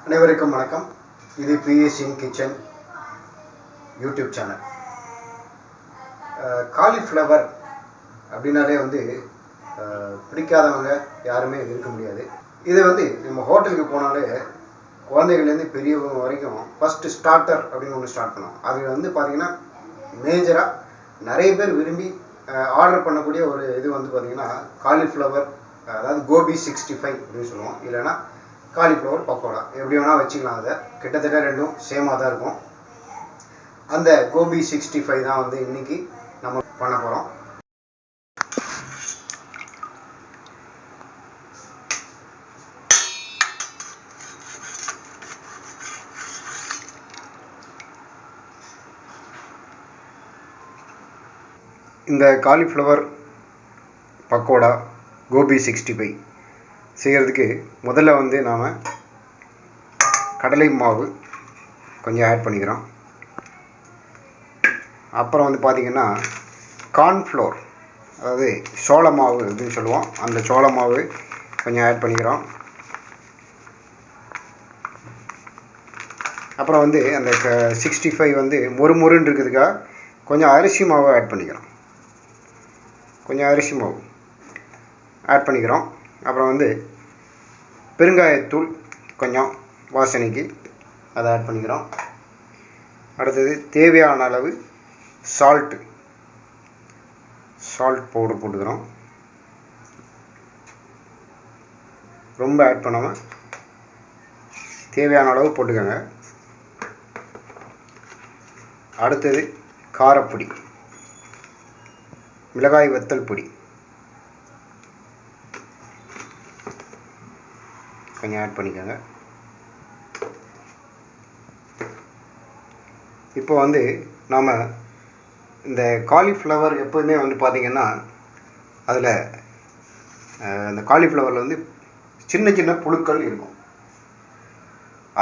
அனைவருக்கும் வணக்கம். இது பிஎஸ் இன் கிச்சன் யூடியூப் சேனல். காலிஃப்ளவர் அப்படின்னாலே பிடிக்காதவங்க யாருமே இருக்க முடியாது. இதை நம்ம ஹோட்டலுக்கு போனாலே குழந்தைகள்லேருந்து பெரியவங்க வரைக்கும் ஃபஸ்ட்டு ஸ்டார்டர் அப்படின்னு ஒன்று ஸ்டார்ட் பண்ணோம். அது பார்த்திங்கன்னா மேஜராக நிறைய பேர் விரும்பி ஆர்டர் பண்ணக்கூடிய ஒரு இது பார்த்திங்கன்னா காலிஃப்ளவர், அதாவது கோபி 65 அப்படின்னு சொல்லுவோம், இல்லைன்னா காலிஃப்ளவர் பக்கோடா, எப்படி வேணால் வச்சுக்கலாம். அதை கிட்டத்தட்ட ரெண்டும் சேமாக தான் இருக்கும். அந்த கோபி 65 தான் இன்னைக்கு நம்ம பண்ண போகிறோம். இந்த காலிஃப்ளவர் பக்கோடா கோபி 65 செய்கிறதுக்கு முதல்ல நாம் கடலை மாவு கொஞ்சம் ஆட் பண்ணிக்கிறோம். அப்புறம் பார்த்திங்கன்னா கார்ன்ஃப்ளோர், அதாவது சோள மாவு அப்படின்னு சொல்லுவோம், அந்த சோள மாவு கொஞ்சம் ஆட் பண்ணிக்கிறோம். அப்புறம் அந்த 65 மொறுமொறுன்னு இருக்கிறதுக்காக கொஞ்சம் அரிசி மாவு ஆட் பண்ணிக்கிறோம். கொஞ்சம் அரிசி மாவு ஆட் பண்ணிக்கிறோம். அப்புறம் பெருங்காயத்தூள் கொஞ்சம் வாசனைக்கு அதை ஆட் பண்ணிக்கிறோம். அடுத்தது தேவையான அளவு சால்ட் பவுடர் போட்டுக்கிறோம். ரொம்ப ஆட் பண்ணாமல் தேவையான அளவு போட்டுக்கோங்க. அடுத்தது காரப்பொடி, மிளகாய் வத்தல் பொடி கொஞ்சம் ஆட் பண்ணிக்கோங்க. இப்போ நாம் இந்த காலிஃப்ளவர் எப்போதுமே பார்த்திங்கன்னா அதில் அந்த காலிஃப்ளவரில் சின்ன சின்ன புழுக்கள் இருக்கும்.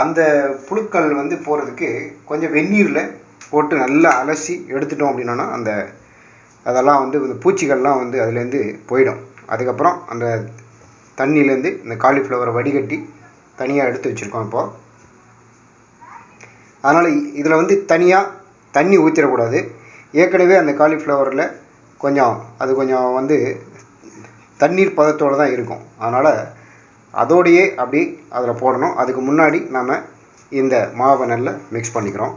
அந்த புழுக்கள் போகிறதுக்கு கொஞ்சம் வெந்நீரில் போட்டு நல்லா அலசி எடுத்துட்டோம் அப்படின்னா அதெல்லாம் இந்த பூச்சிகள்லாம் அதுலேருந்து போயிடும். அதுக்கப்புறம் அந்த தண்ணியிலேருந்து இந்த காலிஃப்ளவரை வடிகட்டி தனியாக எடுத்து வச்சுருக்கோம். இப்போது அதனால் இதில் தனியாக தண்ணி ஊற்றிடக்கூடாது. ஏற்கனவே அந்த காலிஃப்ளவரில் கொஞ்சம் தண்ணீர் பதத்தோடு தான் இருக்கும். அதனால் அதோடையே அப்படி அதில் போடணும். அதுக்கு முன்னாடி நாம் இந்த மாவை நல்லா மிக்ஸ் பண்ணிக்கிறோம்.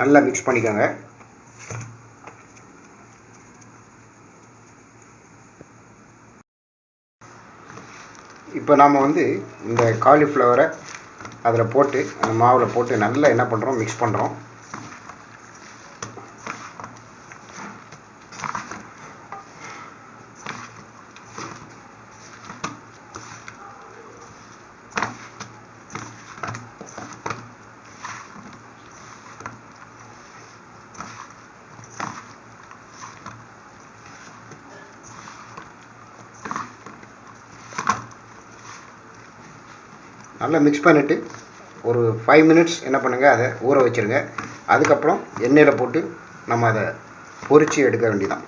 நல்லா மிக்ஸ் பண்ணிக்கோங்க. இப்போ நாம் இந்த காலிஃப்ளவரை அதில் போட்டு அந்த மாவில் போட்டு நல்லா என்ன பண்ணுறோம், மிக்ஸ் பண்ணுறோம். நல்லா மிக்ஸ் பண்ணிவிட்டு ஒரு 5 மினிட்ஸ் என்ன பண்ணுங்கள், அதை ஊற வச்சுருங்க. அதுக்கப்புறம் எண்ணெயில் போட்டு நம்ம அதை பொரித்து எடுக்க வேண்டியதான்.